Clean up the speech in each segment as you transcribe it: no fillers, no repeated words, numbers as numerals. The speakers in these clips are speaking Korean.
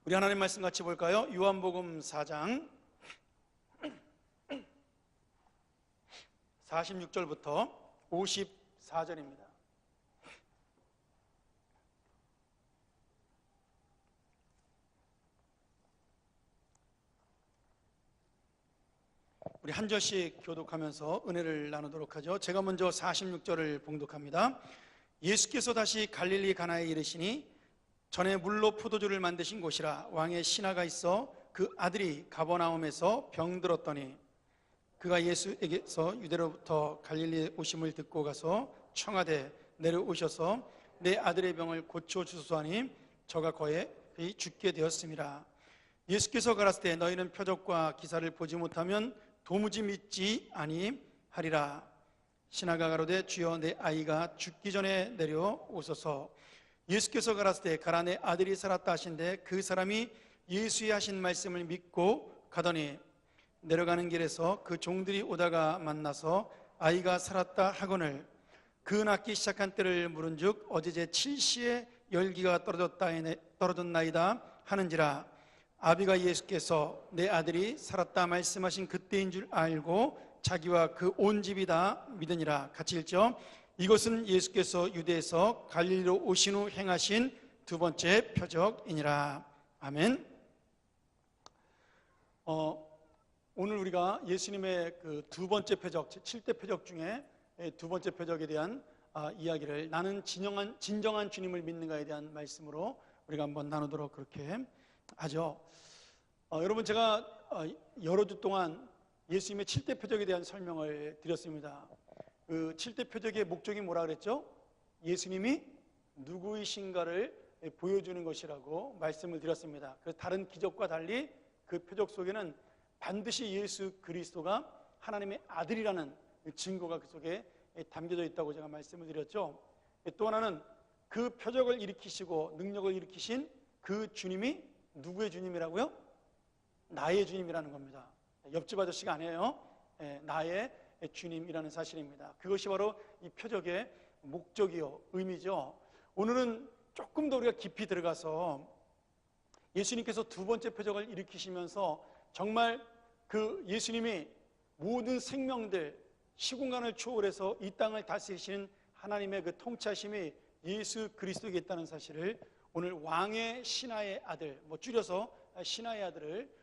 우리 하나님 말씀 같이 볼까요? 요한복음 4장 46절부터 54절입니다. 우리 한 절씩 교독하면서 은혜를 나누도록 하죠. 제가 먼저 46절을 봉독합니다. 예수께서 다시 갈릴리 가나에 이르시니 전에 물로 포도주를 만드신 곳이라 왕의 신하가 있어 그 아들이 가버나움에서 병들었더니 그가 예수에게서 유대로부터 갈릴리에 오심을 듣고 가서 청하되 내려오셔서 내 아들의 병을 고쳐주소서 하니 저가 거의 죽게 되었습니다. 예수께서 가라사대 너희는 표적과 기사를 보지 못하면 도무지 믿지 아니하리라. 신하가 가로되 주여 내 아이가 죽기 전에 내려오소서. 예수께서 가라사대 가라 내 아들이 살았다 하신대 그 사람이 예수의 하신 말씀을 믿고 가더니 내려가는 길에서 그 종들이 오다가 만나서 아이가 살았다 하거늘 그 낳기 시작한 때를 물은즉 어제 제 7시에 열기가 떨어졌나이다 하는지라. 아비가 예수께서 내 아들이 살았다 말씀하신 그때인 줄 알고 자기와 그 온 집이 다 믿으니라. 같이 읽죠. 이것은 예수께서 유대에서 갈릴리로 오신 후 행하신 두 번째 표적이니라. 아멘. 오늘 우리가 예수님의 그 두 번째 표적, 7대 표적 중에 두 번째 표적에 대한 이야기를 나는 진정한 주님을 믿는가에 대한 말씀으로 우리가 한번 나누도록 그렇게 하죠. 여러분, 제가 여러 주 동안 예수님의 7대 표적에 대한 설명을 드렸습니다. 그 7대 표적의 목적이 뭐라 그랬죠? 예수님이 누구이신가를 보여주는 것이라고 말씀을 드렸습니다. 그래서 다른 기적과 달리 그 표적 속에는 반드시 예수 그리스도가 하나님의 아들이라는 증거가 그 속에 담겨져 있다고 제가 말씀을 드렸죠. 또 하나는 그 표적을 일으키시고 능력을 일으키신 그 주님이 누구의 주님이라고요? 나의 주님이라는 겁니다. 옆집 아저씨가 아니에요. 나의 주님이라는 사실입니다. 그것이 바로 이 표적의 목적이요, 의미죠. 오늘은 조금 더 우리가 깊이 들어가서 예수님께서 두 번째 표적을 일으키시면서 정말 그 예수님이 모든 생명들, 시공간을 초월해서 이 땅을 다스리시는 하나님의 그 통치하심이 예수 그리스도에게 있다는 사실을 오늘 왕의 신하의 아들, 줄여서 신하의 아들을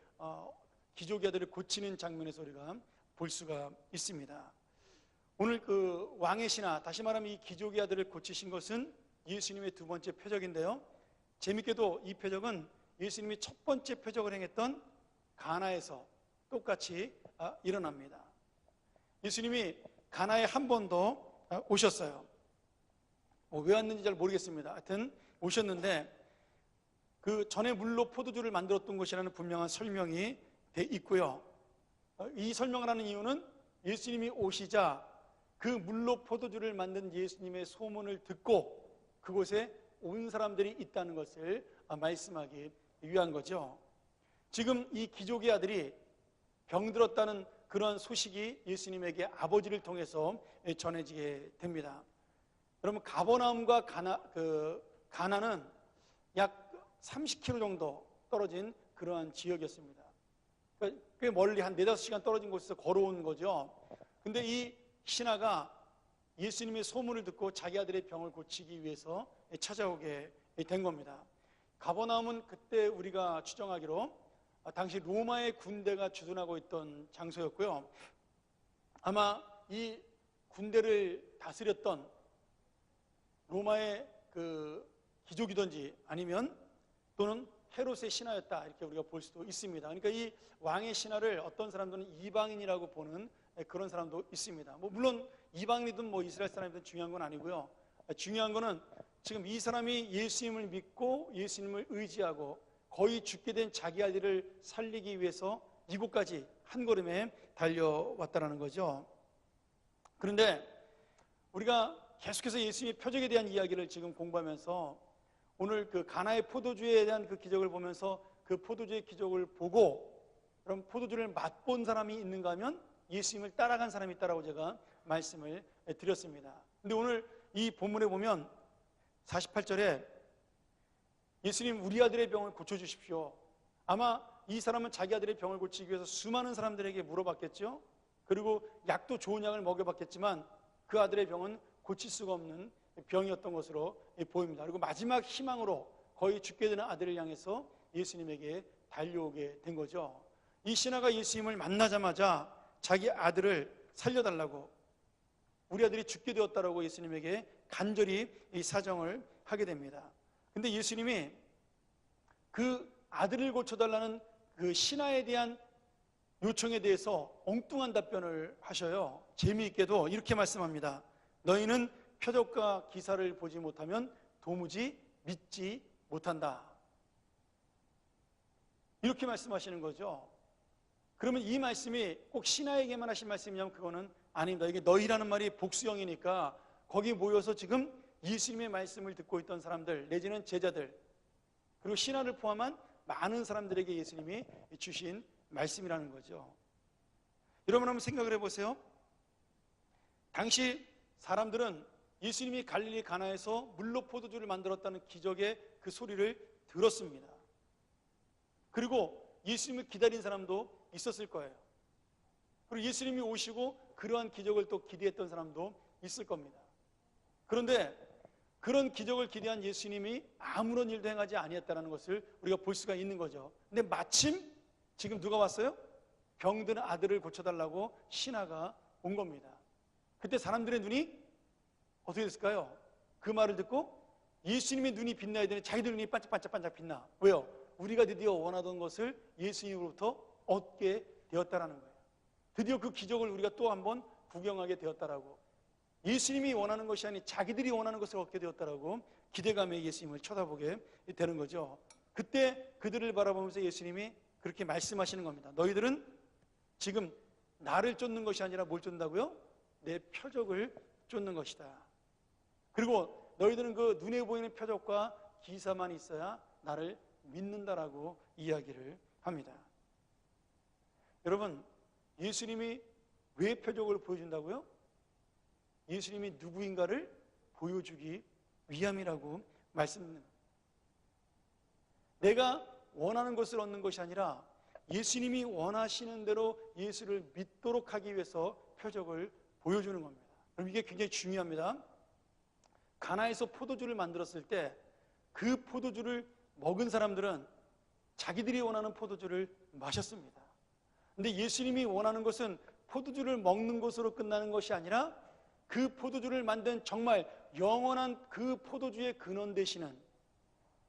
기족의 아들을 고치는 장면에서 우리가 볼 수가 있습니다. 오늘 그 왕의 신하, 다시 말하면 이 기족의 아들을 고치신 것은 예수님의 두 번째 표적인데요. 재밌게도 이 표적은 예수님이 첫 번째 표적을 행했던 가나에서 똑같이 일어납니다. 예수님이 가나에 한 번 더 오셨어요. 왜 왔는지 잘 모르겠습니다. 하여튼 오셨는데 그 전에 물로 포도주를 만들었던 것이라는 분명한 설명이 돼 있고요. 이 설명을 하는 이유는 예수님이 오시자 그 물로 포도주를 만든 예수님의 소문을 듣고 그곳에 온 사람들이 있다는 것을 말씀하기 위한 거죠. 지금 이 기족의 아들이 병들었다는 그런 소식이 예수님에게 아버지를 통해서 전해지게 됩니다. 여러분, 가버나움과 가나는 약 30km 정도 떨어진 그러한 지역이었습니다. 꽤 멀리 한 4-5시간 떨어진 곳에서 걸어온 거죠. 근데 이 신하가 예수님의 소문을 듣고 자기 아들의 병을 고치기 위해서 찾아오게 된 겁니다. 가버나움은 그때 우리가 추정하기로 당시 로마의 군대가 주둔하고 있던 장소였고요. 아마 이 군대를 다스렸던 로마의 그 귀족이든지 아니면 또는 헤롯의 신하였다, 이렇게 우리가 볼 수도 있습니다. 그러니까 이 왕의 신하를 어떤 사람들은 이방인이라고 보는 그런 사람도 있습니다. 물론 이방인이든 이스라엘 사람이든 중요한 건 아니고요. 중요한 거는 지금 이 사람이 예수님을 믿고 예수님을 의지하고 거의 죽게 된 자기 아들을 살리기 위해서 이곳까지 한 걸음에 달려왔다는 거죠. 그런데 우리가 계속해서 예수님의 표적에 대한 이야기를 지금 공부하면서 오늘 그 가나의 포도주에 대한 그 기적을 보면서 그 포도주의 기적을 보고 그럼 포도주를 맛본 사람이 있는가 하면 예수님을 따라간 사람이 있다라고 제가 말씀을 드렸습니다. 근데 오늘 이 본문에 보면 48절에 예수님, 우리 아들의 병을 고쳐주십시오. 아마 이 사람은 자기 아들의 병을 고치기 위해서 수많은 사람들에게 물어봤겠죠. 그리고 약도 좋은 약을 먹여봤겠지만 그 아들의 병은 고칠 수가 없는 병이었던 것으로 보입니다. 그리고 마지막 희망으로 거의 죽게 되는 아들을 향해서 예수님에게 달려오게 된 거죠. 이 신하가 예수님을 만나자마자 자기 아들을 살려달라고, 우리 아들이 죽게 되었다라고 예수님에게 간절히 이 사정을 하게 됩니다. 근데 예수님이 그 아들을 고쳐달라는 그 신하에 대한 요청에 대해서 엉뚱한 답변을 하셔요. 재미있게도 이렇게 말씀합니다. 너희는 표적과 기사를 보지 못하면 도무지 믿지 못한다. 이렇게 말씀하시는 거죠. 그러면 이 말씀이 꼭 신하에게만 하신 말씀이냐면 그거는 아닙니다. 이게 너희라는 말이 복수형이니까 거기 모여서 지금 예수님의 말씀을 듣고 있던 사람들 내지는 제자들 그리고 신하를 포함한 많은 사람들에게 예수님이 주신 말씀이라는 거죠. 여러분 한번 생각을 해보세요. 당시 사람들은 예수님이 갈릴리 가나에서 물로 포도주를 만들었다는 기적의 그 소리를 들었습니다. 그리고 예수님을 기다린 사람도 있었을 거예요. 그리고 예수님이 오시고 그러한 기적을 또 기대했던 사람도 있을 겁니다. 그런데 그런 기적을 기대한 예수님이 아무런 일도 행하지 아니했다는 것을 우리가 볼 수가 있는 거죠. 근데 마침 지금 누가 왔어요? 병든 아들을 고쳐달라고 신하가 온 겁니다. 그때 사람들의 눈이 어떻게 됐을까요? 그 말을 듣고 예수님의 눈이 빛나야 되는데 자기들 눈이 반짝반짝 빛나. 왜요? 우리가 드디어 원하던 것을 예수님으로부터 얻게 되었다라는 거예요. 드디어 그 기적을 우리가 또 한번 구경하게 되었다라고. 예수님이 원하는 것이 아닌 자기들이 원하는 것을 얻게 되었다라고 기대감에 예수님을 쳐다보게 되는 거죠. 그때 그들을 바라보면서 예수님이 그렇게 말씀하시는 겁니다. 너희들은 지금 나를 쫓는 것이 아니라 뭘 쫓는다고요? 내 표적을 쫓는 것이다. 그리고 너희들은 그 눈에 보이는 표적과 기사만 있어야 나를 믿는다라고 이야기를 합니다. 여러분, 예수님이 왜 표적을 보여준다고요? 예수님이 누구인가를 보여주기 위함이라고 말씀합니다. 내가 원하는 것을 얻는 것이 아니라 예수님이 원하시는 대로 예수를 믿도록 하기 위해서 표적을 보여주는 겁니다. 그럼 이게 굉장히 중요합니다. 가나에서 포도주를 만들었을 때 그 포도주를 먹은 사람들은 자기들이 원하는 포도주를 마셨습니다. 근데 예수님이 원하는 것은 포도주를 먹는 것으로 끝나는 것이 아니라 그 포도주를 만든 정말 영원한 그 포도주의 근원 되시는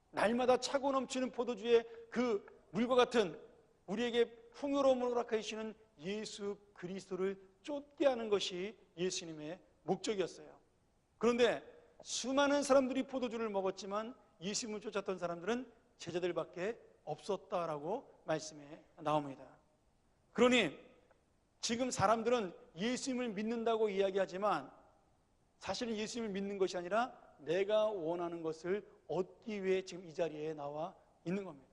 날마다 차고 넘치는 포도주의 그 물과 같은 우리에게 풍요로움을 허락해 주시는 예수 그리스도를 쫓게 하는 것이 예수님의 목적이었어요. 그런데 수많은 사람들이 포도주를 먹었지만 예수님을 쫓았던 사람들은 제자들밖에 없었다라고 말씀에 나옵니다. 그러니 지금 사람들은 예수님을 믿는다고 이야기하지만 사실은 예수님을 믿는 것이 아니라 내가 원하는 것을 얻기 위해 지금 이 자리에 나와 있는 겁니다.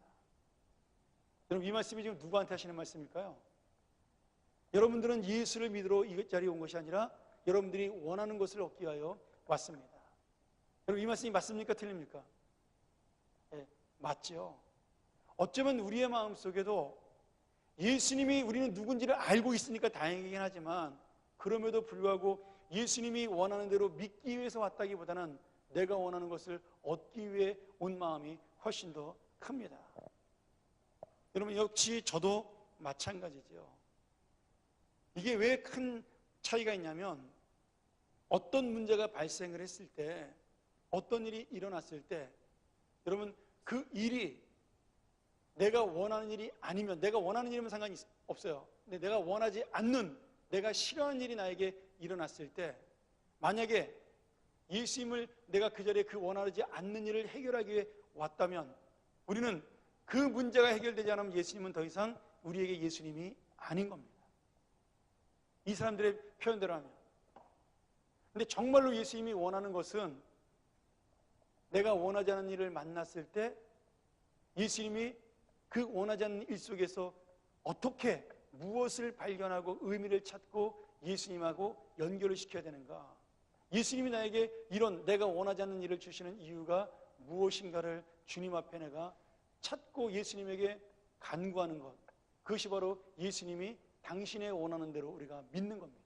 여러분, 이 말씀이 지금 누구한테 하시는 말씀일까요? 여러분들은 예수를 믿으러 이 자리에 온 것이 아니라 여러분들이 원하는 것을 얻기 위하여 왔습니다. 여러분, 이 말씀이 맞습니까? 틀립니까? 네, 맞죠. 어쩌면 우리의 마음속에도 예수님이 우리는 누군지를 알고 있으니까 다행이긴 하지만 그럼에도 불구하고 예수님이 원하는 대로 믿기 위해서 왔다기보다는 내가 원하는 것을 얻기 위해 온 마음이 훨씬 더 큽니다. 여러분, 역시 저도 마찬가지죠. 이게 왜 큰 차이가 있냐면 어떤 문제가 발생을 했을 때 어떤 일이 일어났을 때 여러분 그 일이 내가 원하는 일이 아니면 내가 원하는 일이면 상관이 없어요. 근데 내가 원하지 않는 내가 싫어하는 일이 나에게 일어났을 때 만약에 예수님을 내가 그 자리에 그 원하지 않는 일을 해결하기 위해 왔다면 우리는 그 문제가 해결되지 않으면 예수님은 더 이상 우리에게 예수님이 아닌 겁니다. 이 사람들의 표현대로 하면. 근데 정말로 예수님이 원하는 것은 내가 원하지 않는 일을 만났을 때 예수님이 그 원하지 않는 일 속에서 어떻게 무엇을 발견하고 의미를 찾고 예수님하고 연결을 시켜야 되는가? 예수님이 나에게 이런 내가 원하지 않는 일을 주시는 이유가 무엇인가를 주님 앞에 내가 찾고 예수님에게 간구하는 것, 그것이 바로 예수님이 당신의 원하는 대로 우리가 믿는 겁니다.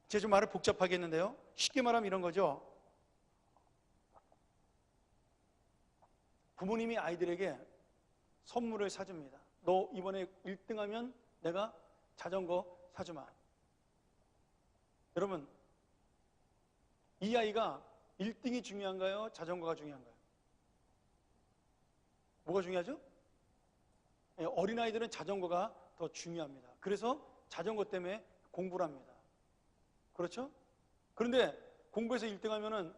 제가 좀 말을 복잡하게 했는데요, 쉽게 말하면 이런 거죠. 부모님이 아이들에게 선물을 사줍니다. 너 이번에 1등하면 내가 자전거 사주마. 여러분, 이 아이가 1등이 중요한가요? 자전거가 중요한가요? 뭐가 중요하죠? 어린아이들은 자전거가 더 중요합니다. 그래서 자전거 때문에 공부를 합니다. 그렇죠? 그런데 공부에서 1등하면은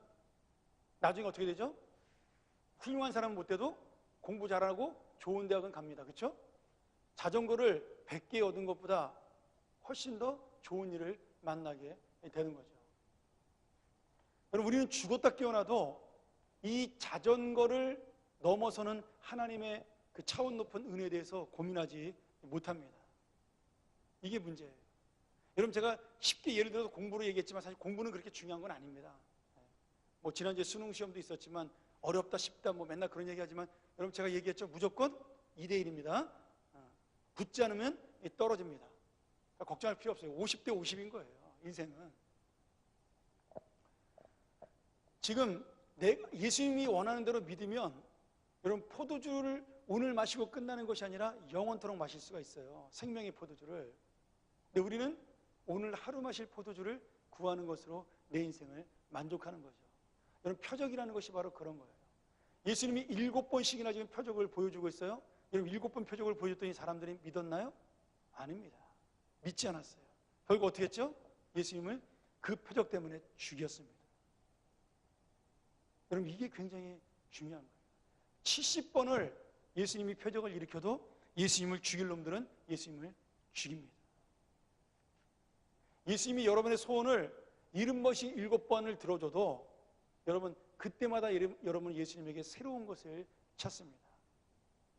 나중에 어떻게 되죠? 훌륭한 사람은 못 돼도 공부 잘하고 좋은 대학은 갑니다. 그렇죠? 자전거를 100개 얻은 것보다 훨씬 더 좋은 일을 만나게 되는 거죠. 여러분, 우리는 죽었다 깨어나도 이 자전거를 넘어서는 하나님의 그 차원 높은 은혜에 대해서 고민하지 못합니다. 이게 문제예요. 여러분, 제가 쉽게 예를 들어서 공부로 얘기했지만 사실 공부는 그렇게 중요한 건 아닙니다. 뭐 지난주에 수능 시험도 있었지만 어렵다 쉽다 뭐 맨날 그런 얘기하지만 여러분, 제가 얘기했죠. 무조건 2대1입니다. 붙지 않으면 떨어집니다. 그러니까 걱정할 필요 없어요. 50대 50인 거예요, 인생은. 지금 예수님이 원하는 대로 믿으면 여러분, 포도주를 오늘 마시고 끝나는 것이 아니라 영원토록 마실 수가 있어요. 생명의 포도주를. 근데 우리는 오늘 하루 마실 포도주를 구하는 것으로 내 인생을 만족하는 거죠. 여러분, 표적이라는 것이 바로 그런 거예요. 예수님이 7번씩이나 지금 표적을 보여주고 있어요. 여러분, 7번 표적을 보여줬더니 사람들이 믿었나요? 아닙니다. 믿지 않았어요. 결국 어떻게 했죠? 예수님을 그 표적 때문에 죽였습니다. 여러분, 이게 굉장히 중요한 거예요. 70번을 예수님이 표적을 일으켜도 예수님을 죽일 놈들은 예수님을 죽입니다. 예수님이 여러분의 소원을 70번씩 7번을 들어줘도 여러분, 그때마다 여러분은 예수님에게 새로운 것을 찾습니다.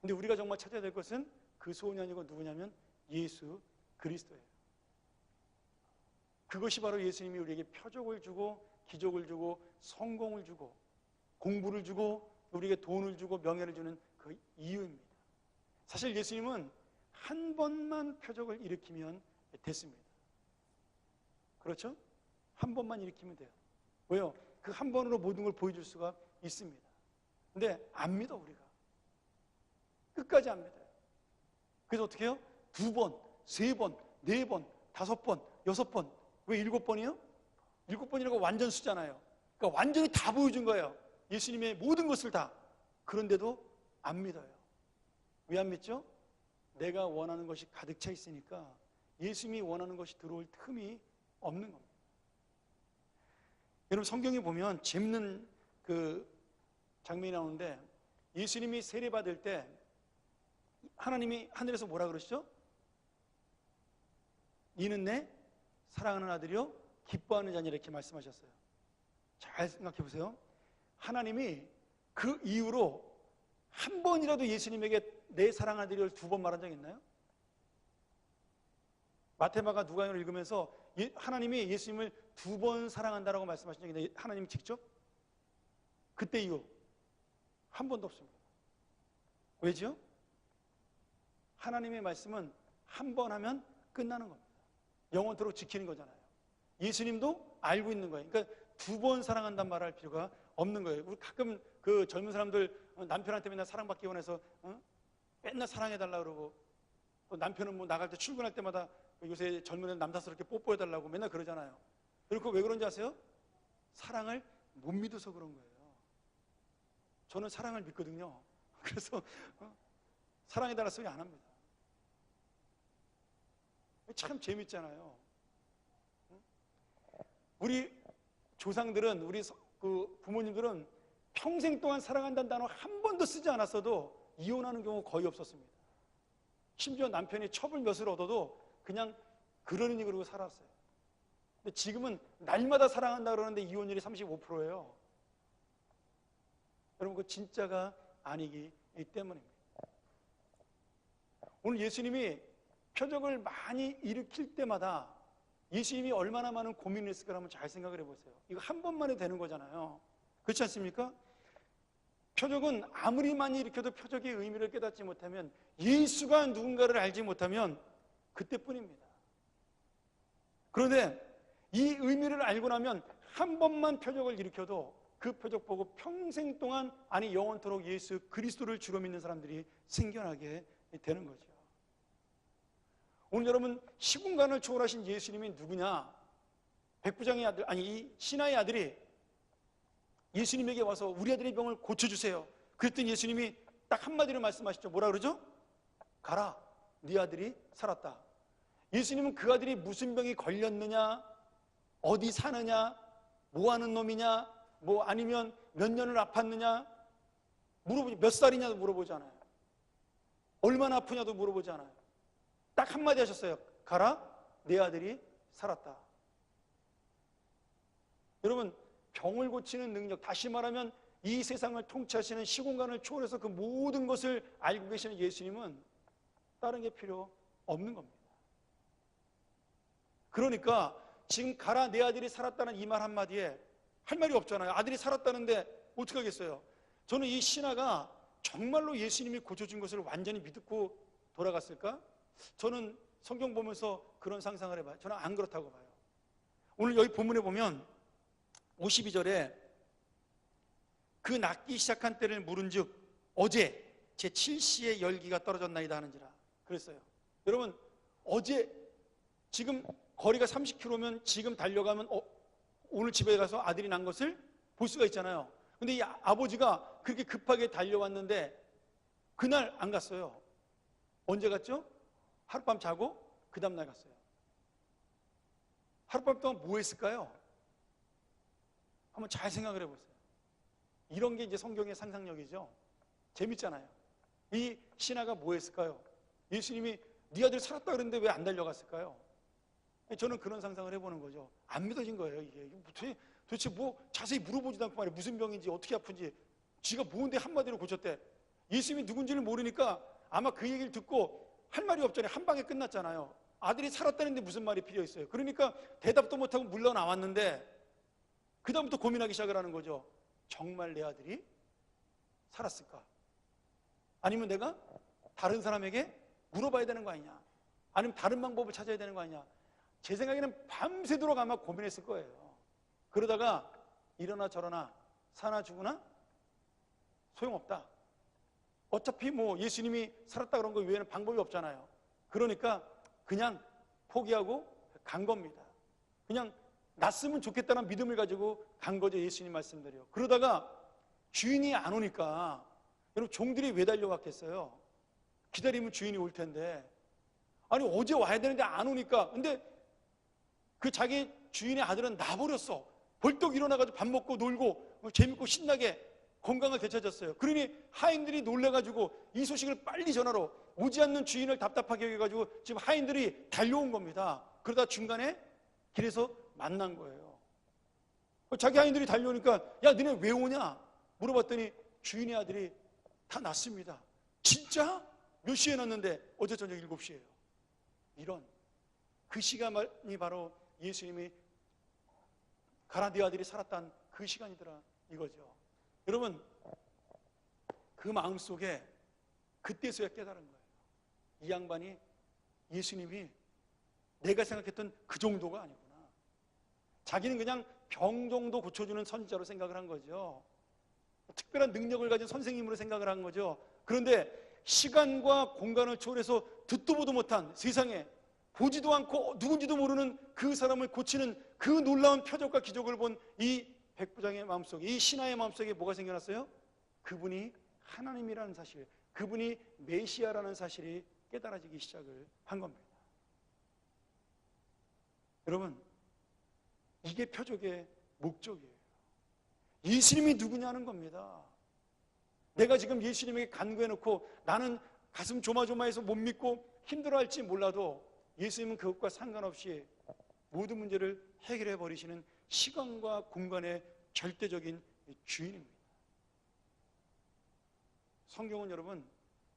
근데 우리가 정말 찾아야 될 것은 그 소원이 아니고 누구냐면 예수 그리스도예요. 그것이 바로 예수님이 우리에게 표적을 주고 기적을 주고 성공을 주고 공부를 주고 우리에게 돈을 주고 명예를 주는 그 이유입니다. 사실 예수님은 한 번만 표적을 일으키면 됐습니다. 그렇죠? 한 번만 일으키면 돼요. 왜요? 그 한 번으로 모든 걸 보여줄 수가 있습니다. 근데 안 믿어, 우리가. 끝까지 안 믿어요. 그래서 어떻게 해요? 2번, 3번, 4번, 5번, 6번. 왜 7번이요? 7번이라고 완전 수잖아요. 그러니까 완전히 다 보여준 거예요. 예수님의 모든 것을 다. 그런데도 안 믿어요. 왜 안 믿죠? 내가 원하는 것이 가득 차 있으니까 예수님이 원하는 것이 들어올 틈이 없는 겁니다. 여러분, 성경에 보면 재밌는 그 장면이 나오는데 예수님이 세례받을 때 하나님이 하늘에서 뭐라 그러시죠? 이는 내 사랑하는 아들이요 기뻐하는 자니, 이렇게 말씀하셨어요. 잘 생각해 보세요. 하나님이 그 이후로 한 번이라도 예수님에게 내 사랑하는 아들이를 2번 말한 적 있나요? 마태마가 누가복음을 읽으면서 하나님이 예수님을 2번 사랑한다라고 말씀하신 적이 있나요? 하나님이 직접? 그때 이후 한 번도 없습니다. 왜죠? 하나님의 말씀은 한 번 하면 끝나는 겁니다. 영원토록 지키는 거잖아요. 예수님도 알고 있는 거예요. 그러니까 2번 사랑한다는 말을 할 필요가 없는 거예요. 우리 가끔 그 젊은 사람들 남편한테 맨날 사랑받기 원해서 맨날 사랑해달라고 그러고, 또 남편은 뭐 나갈 때 출근할 때마다 요새 젊은 애들 남사스럽게 뽀뽀해달라고 맨날 그러잖아요. 그리고 왜 그런지 아세요? 사랑을 못 믿어서 그런 거예요. 저는 사랑을 믿거든요. 그래서 사랑해달라 소리 안 합니다. 참 재밌잖아요. 우리 조상들은, 우리 그 부모님들은 평생 동안 사랑한다는 단어 한 번도 쓰지 않았어도 이혼하는 경우 거의 없었습니다. 심지어 남편이 첩을 몇을 얻어도 그냥 그러느니 그러고 살았어요. 근데 지금은 날마다 사랑한다 그러는데 이혼율이 35%예요. 여러분, 그 진짜가 아니기 때문입니다. 오늘 예수님이 표적을 많이 일으킬 때마다 예수님이 얼마나 많은 고민을 했을까 한번 잘 생각을 해보세요. 이거 한 번만에 되는 거잖아요. 그렇지 않습니까? 표적은 아무리 많이 일으켜도 표적의 의미를 깨닫지 못하면, 예수가 누군가를 알지 못하면 그때뿐입니다. 그런데 이 의미를 알고 나면 한 번만 표적을 일으켜도 그 표적 보고 평생 동안, 아니 영원토록 예수 그리스도를 주로 믿는 사람들이 생겨나게 되는 거죠. 오늘 여러분, 시공간을 초월하신 예수님이 누구냐? 백부장의 아들, 아니 이 신하의 아들이 예수님에게 와서 우리 아들의 병을 고쳐주세요. 그랬더니 예수님이 딱 한마디로 말씀하시죠. 뭐라 그러죠? 가라, 네 아들이 살았다. 예수님은 그 아들이 무슨 병이 걸렸느냐, 어디 사느냐, 뭐 하는 놈이냐, 뭐 아니면 몇 년을 아팠느냐 물어보지, 몇 살이냐도 물어보잖아요. 얼마나 아프냐도 물어보잖아요. 딱 한마디 하셨어요. 가라, 내 아들이 살았다. 여러분, 병을 고치는 능력, 다시 말하면 이 세상을 통치하시는, 시공간을 초월해서 그 모든 것을 알고 계시는 예수님은 다른 게 필요 없는 겁니다. 그러니까 지금 가라, 내 아들이 살았다는 이 말 한마디에 할 말이 없잖아요. 아들이 살았다는데 어떻게 하겠어요? 저는 이 신하가 정말로 예수님이 고쳐준 것을 완전히 믿고 돌아갔을까? 저는 성경 보면서 그런 상상을 해봐요. 저는 안 그렇다고 봐요. 오늘 여기 본문에 보면 52절에 그 낫기 시작한 때를 물은즉 어제 제 7시에 열기가 떨어졌나이다 하는지라 그랬어요. 여러분, 어제, 지금 거리가 30km면 지금 달려가면 오늘 집에 가서 아들이 난 것을 볼 수가 있잖아요. 근데 이 아버지가 그렇게 급하게 달려왔는데 그날 안 갔어요. 언제 갔죠? 하룻밤 자고 그 다음날 갔어요. 하룻밤 동안 뭐 했을까요? 한번 잘 생각을 해보세요. 이런 게 이제 성경의 상상력이죠. 재밌잖아요. 이 신하가 뭐 했을까요? 예수님이 네 아들 살았다 그랬는데 왜 안 달려갔을까요? 저는 그런 상상을 해보는 거죠. 안 믿어진 거예요. 이게 도대체 뭐 자세히 물어보지도 않고 말이에요. 무슨 병인지 어떻게 아픈지. 지가 뭔데 한마디로 고쳤대. 예수님이 누군지를 모르니까 아마 그 얘기를 듣고 할 말이 없잖아요. 한 방에 끝났잖아요. 아들이 살았다는데 무슨 말이 필요 있어요. 그러니까 대답도 못하고 물러나왔는데 그 다음부터 고민하기 시작을 하는 거죠. 정말 내 아들이 살았을까? 아니면 내가 다른 사람에게 물어봐야 되는 거 아니냐? 아니면 다른 방법을 찾아야 되는 거 아니냐? 제 생각에는 밤새도록 아마 고민했을 거예요. 그러다가 이러나 저러나 사나 죽으나 소용없다. 어차피 뭐 예수님이 살았다 그런 거 외에는 방법이 없잖아요. 그러니까 그냥 포기하고 간 겁니다. 그냥 났으면 좋겠다는 믿음을 가지고 간 거죠. 예수님 말씀대로. 그러다가 주인이 안 오니까, 여러분, 종들이 왜 달려갔겠어요? 기다리면 주인이 올 텐데. 아니 어제 와야 되는데 안 오니까. 근데 그 자기 주인의 아들은 나버렸어. 벌떡 일어나가지고 밥 먹고 놀고 재밌고 신나게 건강을 되찾았어요. 그러니 하인들이 놀래가지고 이 소식을 빨리 전하러, 오지 않는 주인을 답답하게 여겨가지고 지금 하인들이 달려온 겁니다. 그러다 중간에 길에서 만난 거예요. 자기 하인들이 달려오니까 야, 너네 왜 오냐 물어봤더니 주인의 아들이 다 났습니다. 진짜? 몇 시에 났는데? 어제 저녁 7시에요. 이런, 그 시간이 바로 예수님이 가라, 네 아들이 살았다는 그 시간이더라 이거죠. 여러분, 그 마음속에 그때서야 깨달은 거예요. 이 양반이, 예수님이 내가 생각했던 그 정도가 아니구나. 자기는 그냥 병 정도 고쳐주는 선지자로 생각을 한 거죠. 특별한 능력을 가진 선생님으로 생각을 한 거죠. 그런데 시간과 공간을 초월해서 듣도 보도 못한, 세상에 보지도 않고 누군지도 모르는 그 사람을 고치는 그 놀라운 표적과 기적을 본 이 백부장의 마음속에, 이 신하의 마음속에 뭐가 생겨났어요? 그분이 하나님이라는 사실, 그분이 메시아라는 사실이 깨달아지기 시작을 한 겁니다. 여러분, 이게 표적의 목적이에요. 예수님이 누구냐는 겁니다. 내가 지금 예수님에게 간구해놓고 나는 가슴 조마조마해서 못 믿고 힘들어할지 몰라도 예수님은 그것과 상관없이 모든 문제를 해결해 버리시는 시간과 공간의 절대적인 주인입니다. 성경은 여러분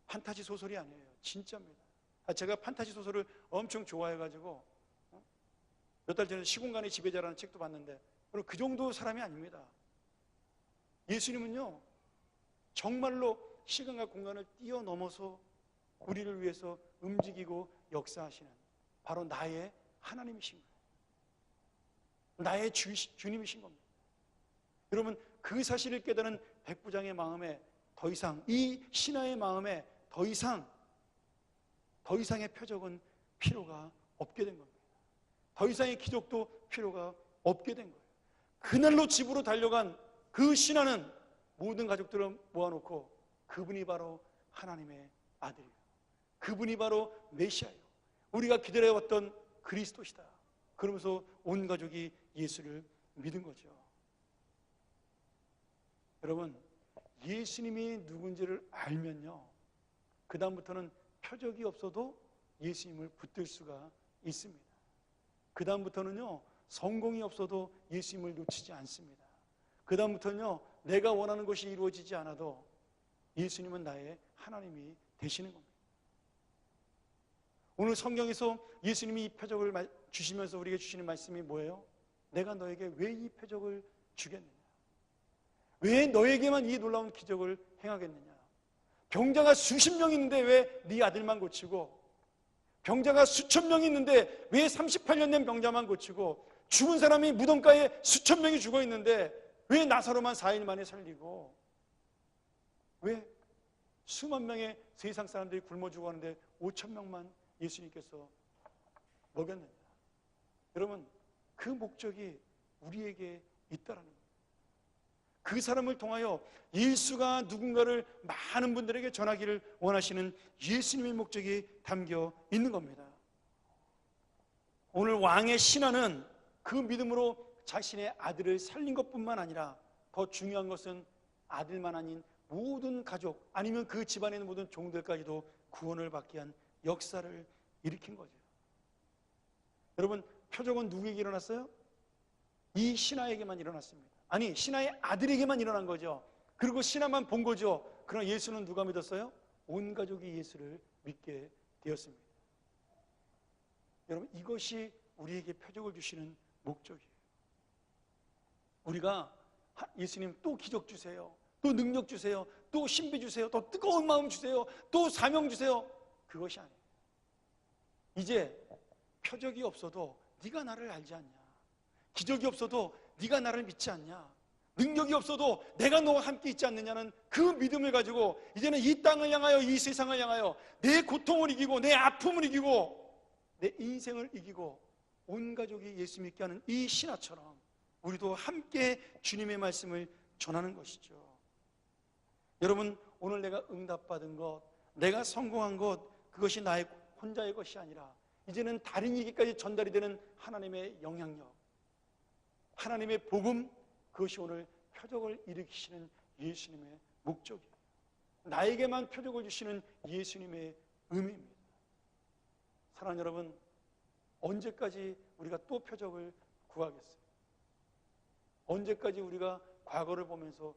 판타지 소설이 아니에요. 진짜입니다. 제가 판타지 소설을 엄청 좋아해가지고 몇 달 전에 시공간의 지배자라는 책도 봤는데 그 정도 사람이 아닙니다. 예수님은요 정말로 시간과 공간을 뛰어넘어서 우리를 위해서 움직이고 역사하시는 바로 나의 하나님이신 거예요. 나의 주님이신 겁니다. 여러분, 그 사실을 깨달은 백부장의 마음에 더 이상, 이 신하의 마음에 더 이상의 표적은 필요가 없게 된 겁니다. 더 이상의 기적도 필요가 없게 된 거예요. 그날로 집으로 달려간 그 신하는 모든 가족들을 모아놓고 그분이 바로 하나님의 아들이에요. 그분이 바로 메시아예요. 우리가 기다려왔던 그리스도시다. 그러면서 온 가족이 예수를 믿은 거죠. 여러분, 예수님이 누군지를 알면요, 그 다음부터는 표적이 없어도 예수님을 붙들 수가 있습니다. 그 다음부터는요, 성공이 없어도 예수님을 놓치지 않습니다. 그 다음부터는요, 내가 원하는 것이 이루어지지 않아도 예수님은 나의 하나님이 되시는 겁니다. 오늘 성경에서 예수님이 이 표적을 주시면서 우리에게 주시는 말씀이 뭐예요? 내가 너에게 왜 이 표적을 주겠느냐? 왜 너에게만 이 놀라운 기적을 행하겠느냐? 병자가 수십 명 있는데 왜 네 아들만 고치고, 병자가 수천 명 있는데 왜 38년 된 병자만 고치고, 죽은 사람이 무덤가에 수천 명이 죽어 있는데 왜 나사로만 4일 만에 살리고, 왜 수만 명의 세상 사람들이 굶어 죽었는데 5천 명만 예수님께서 먹였느냐? 여러분, 그 목적이 우리에게 있다라는 거예요. 그 사람을 통하여 예수가 누군가를 많은 분들에게 전하기를 원하시는 예수님의 목적이 담겨 있는 겁니다. 오늘 왕의 신하는 그 믿음으로 자신의 아들을 살린 것뿐만 아니라 더 중요한 것은 아들만 아닌 모든 가족, 아니면 그 집안에 있는 모든 종들까지도 구원을 받게 한 역사를 일으킨 거죠. 여러분, 표적은 누구에게 일어났어요? 이 신하에게만 일어났습니다. 아니, 신하의 아들에게만 일어난 거죠. 그리고 신하만 본 거죠. 그러나 예수는 누가 믿었어요? 온 가족이 예수를 믿게 되었습니다. 여러분, 이것이 우리에게 표적을 주시는 목적이에요. 우리가 예수님 또 기적 주세요, 또 능력 주세요, 또 신비 주세요, 또 뜨거운 마음 주세요, 또 사명 주세요, 그것이 아니에요. 이제 표적이 없어도 네가 나를 알지 않냐? 기적이 없어도 네가 나를 믿지 않냐? 능력이 없어도 내가 너와 함께 있지 않느냐는 그 믿음을 가지고 이제는 이 땅을 향하여, 이 세상을 향하여 내 고통을 이기고, 내 아픔을 이기고, 내 인생을 이기고 온 가족이 예수 믿게 하는 이 신하처럼 우리도 함께 주님의 말씀을 전하는 것이죠. 여러분, 오늘 내가 응답받은 것, 내가 성공한 것, 그것이 나의 혼자의 것이 아니라 이제는 다른 이에게까지 전달이 되는 하나님의 영향력, 하나님의 복음, 그것이 오늘 표적을 일으키시는 예수님의 목적이에요. 나에게만 표적을 주시는 예수님의 의미입니다. 사랑하는 여러분, 언제까지 우리가 또 표적을 구하겠어요? 언제까지 우리가 과거를 보면서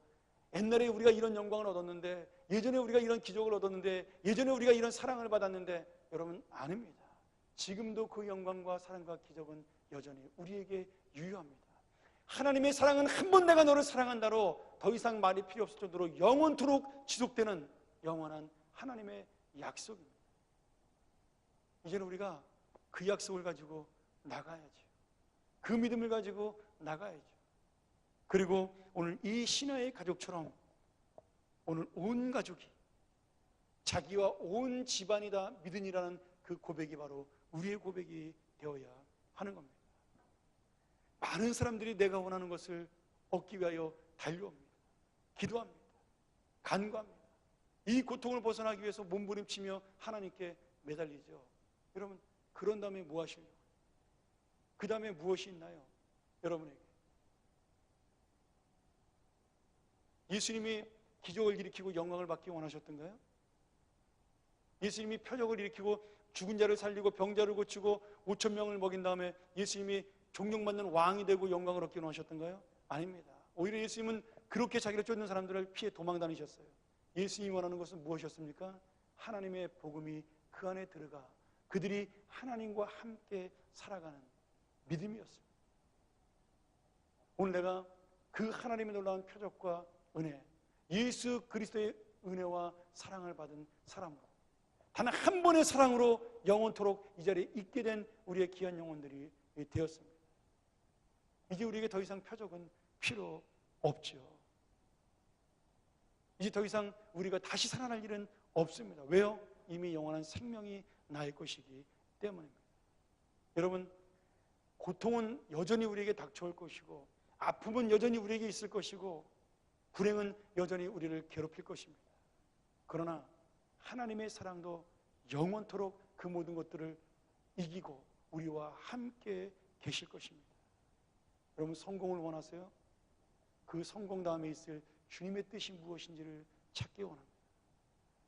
옛날에 우리가 이런 영광을 얻었는데, 예전에 우리가 이런 기적을 얻었는데, 예전에 우리가 이런 사랑을 받았는데, 여러분, 아닙니다. 지금도 그 영광과 사랑과 기적은 여전히 우리에게 유효합니다. 하나님의 사랑은 한 번 내가 너를 사랑한다로 더 이상 말이 필요 없을 정도로 영원토록 지속되는 영원한 하나님의 약속입니다. 이제는 우리가 그 약속을 가지고 나가야죠. 그 믿음을 가지고 나가야죠. 그리고 오늘 이 신하의 가족처럼 오늘 온 가족이 자기와 온 집안이 다 믿으니라는 그 고백이 바로 우리의 고백이 되어야 하는 겁니다. 많은 사람들이 내가 원하는 것을 얻기 위하여 달려옵니다. 기도합니다. 간구합니다. 이 고통을 벗어나기 위해서 몸부림치며 하나님께 매달리죠. 여러분, 그런 다음에 뭐 하시려고요? 그 다음에 무엇이 있나요? 여러분에게 예수님이 기적을 일으키고 영광을 받기 원하셨던가요? 예수님이 표적을 일으키고 죽은 자를 살리고 병자를 고치고 5천 명을 먹인 다음에 예수님이 존경받는 왕이 되고 영광을 얻기 원하셨던가요? 아닙니다. 오히려 예수님은 그렇게 자기를 쫓는 사람들을 피해 도망 다니셨어요. 예수님이 원하는 것은 무엇이었습니까? 하나님의 복음이 그 안에 들어가 그들이 하나님과 함께 살아가는 믿음이었습니다. 오늘 내가 그 하나님의 놀라운 표적과 은혜, 예수 그리스도의 은혜와 사랑을 받은 사람으로, 단 한 번의 사랑으로 영원토록 이 자리에 있게 된 우리의 귀한 영혼들이 되었습니다. 이제 우리에게 더 이상 표적은 필요 없죠. 이제 더 이상 우리가 다시 살아날 일은 없습니다. 왜요? 이미 영원한 생명이 나의 것이기 때문입니다. 여러분, 고통은 여전히 우리에게 닥쳐올 것이고, 아픔은 여전히 우리에게 있을 것이고, 불행은 여전히 우리를 괴롭힐 것입니다. 그러나 하나님의 사랑도 영원토록 그 모든 것들을 이기고 우리와 함께 계실 것입니다. 여러분, 성공을 원하세요? 그 성공 다음에 있을 주님의 뜻이 무엇인지를 찾기 원합니다.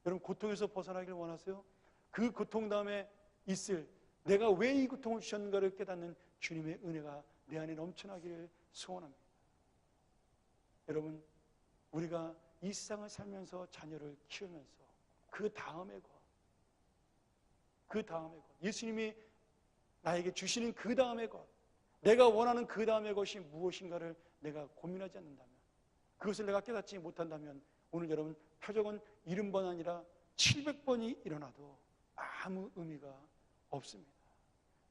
여러분, 고통에서 벗어나기를 원하세요? 그 고통 다음에 있을, 내가 왜 이 고통을 주셨는가를 깨닫는 주님의 은혜가 내 안에 넘쳐나기를 소원합니다. 여러분, 우리가 이 세상을 살면서 자녀를 키우면서 그 다음의 것, 예수님이 나에게 주시는 그 다음의 것, 내가 원하는 그 다음의 것이 무엇인가를 내가 고민하지 않는다면, 그것을 내가 깨닫지 못한다면, 오늘 여러분, 표적은 70번 아니라 700번이 일어나도 아무 의미가 없습니다.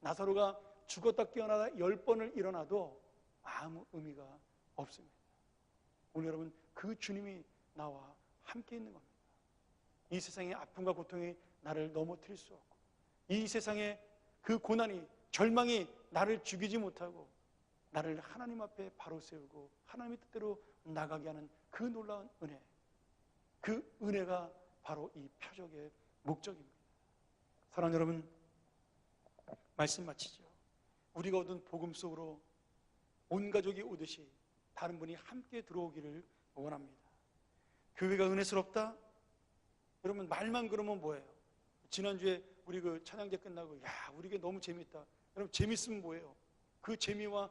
나사로가 죽었다 깨어나다 10번을 일어나도 아무 의미가 없습니다. 오늘 여러분, 그 주님이 나와 함께 있는 겁니다. 이 세상의 아픔과 고통이 나를 넘어뜨릴 수 없고, 이 세상의 그 고난이, 절망이 나를 죽이지 못하고 나를 하나님 앞에 바로 세우고 하나님의 뜻대로 나가게 하는 그 놀라운 은혜, 그 은혜가 바로 이 표적의 목적입니다. 사랑하는 여러분, 말씀 마치죠. 우리가 얻은 복음 속으로 온 가족이 오듯이 다른 분이 함께 들어오기를 원합니다. 교회가 은혜스럽다? 여러분, 말만 그러면 뭐예요? 지난주에 우리 그 찬양제 끝나고, 야, 우리 게 너무 재밌다. 여러분, 재밌으면 뭐예요? 그 재미와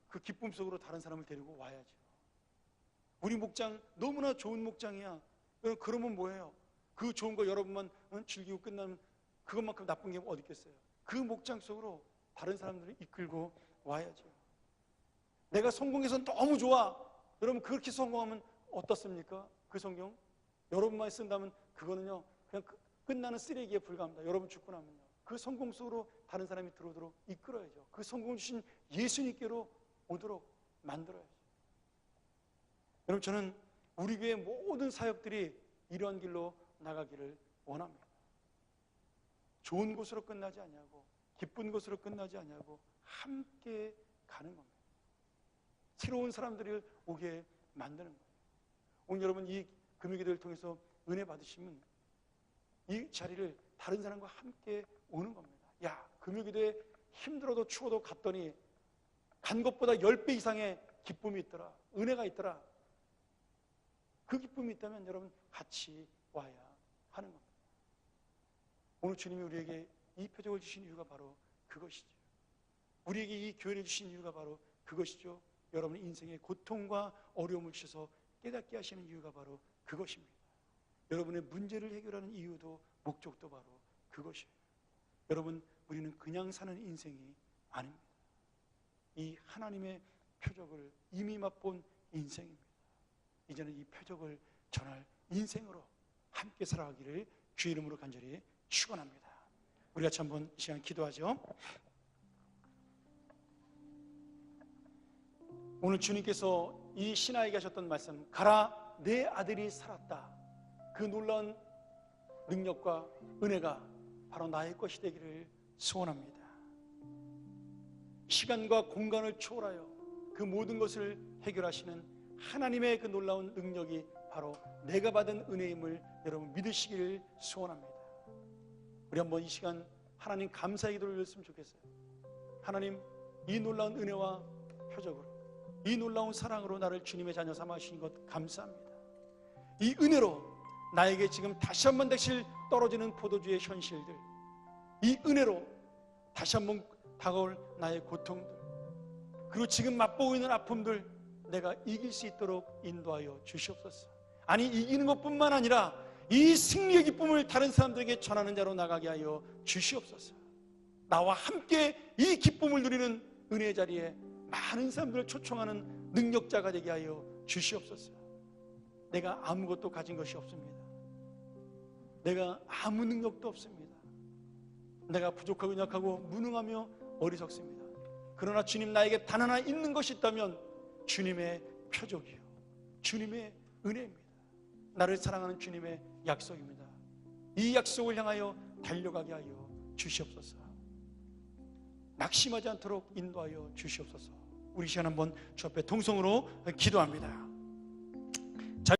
그 기쁨 속으로 다른 사람을 데리고 와야죠. 우리 목장 너무나 좋은 목장이야. 여러분, 그러면 뭐예요? 그 좋은 거 여러분만 즐기고 끝나면 그것만큼 나쁜 게 어디 있겠어요? 그 목장 속으로 다른 사람들을 이끌고 와야죠. 내가 성공해서 너무 좋아. 여러분, 그렇게 성공하면 어떻습니까? 그 성경 여러분만 쓴다면 그거는요, 그냥 끝나는 쓰레기에 불과합니다. 여러분 죽고 나면요, 그 성공 속으로 다른 사람이 들어오도록 이끌어야죠. 그 성공 주신 예수님께로 오도록 만들어야죠. 여러분, 저는 우리 교회 모든 사역들이 이러한 길로 나가기를 원합니다. 좋은 곳으로 끝나지 않냐고, 기쁜 곳으로 끝나지 않냐고, 함께 가는 겁니다. 새로운 사람들을 오게 만드는 거예요. 오늘 여러분, 이 금요기도를 통해서 은혜 받으시면 이 자리를 다른 사람과 함께 오는 겁니다. 야, 금요기도에 힘들어도 추워도 갔더니 간 것보다 10배 이상의 기쁨이 있더라, 은혜가 있더라. 그 기쁨이 있다면 여러분, 같이 와야 하는 겁니다. 오늘 주님이 우리에게 이 표적을 주신 이유가 바로 그것이죠. 우리에게 이 교회를 주신 이유가 바로 그것이죠. 여러분 인생의 고통과 어려움을 주셔서 깨닫게 하시는 이유가 바로 그것입니다. 여러분의 문제를 해결하는 이유도 목적도 바로 그것이에요. 여러분, 우리는 그냥 사는 인생이 아닙니다. 이 하나님의 표적을 이미 맛본 인생입니다. 이제는 이 표적을 전할 인생으로 함께 살아가기를 주의 이름으로 간절히 축원합니다. 우리 같이 한번 이 시간 기도하죠. 오늘 주님께서 이 신하에게 하셨던 말씀, 가라, 내 아들이 살았다. 그 놀라운 능력과 은혜가 바로 나의 것이 되기를 소원합니다. 시간과 공간을 초월하여 그 모든 것을 해결하시는 하나님의 그 놀라운 능력이 바로 내가 받은 은혜임을 여러분 믿으시기를 소원합니다. 우리 한번 이 시간 하나님 감사의 기도를 드렸으면 좋겠어요. 하나님, 이 놀라운 은혜와 표적으로, 이 놀라운 사랑으로 나를 주님의 자녀 삼아 주신 것 감사합니다. 이 은혜로 나에게 지금 다시 한번 다시 떨어지는 포도주의 현실들, 이 은혜로 다시 한번 다가올 나의 고통들, 그리고 지금 맛보고 있는 아픔들 내가 이길 수 있도록 인도하여 주시옵소서. 아니, 이기는 것뿐만 아니라 이 승리의 기쁨을 다른 사람들에게 전하는 자로 나가게 하여 주시옵소서. 나와 함께 이 기쁨을 누리는 은혜의 자리에 많은 사람들을 초청하는 능력자가 되게 하여 주시옵소서. 내가 아무것도 가진 것이 없습니다. 내가 아무 능력도 없습니다. 내가 부족하고 약하고 무능하며 어리석습니다. 그러나 주님, 나에게 단 하나 있는 것이 있다면 주님의 표적이요, 주님의 은혜입니다. 나를 사랑하는 주님의 약속입니다. 이 약속을 향하여 달려가게 하여 주시옵소서. 낙심하지 않도록 인도하여 주시옵소서. 우리 시간 한번 주 앞에 통성으로 기도합니다.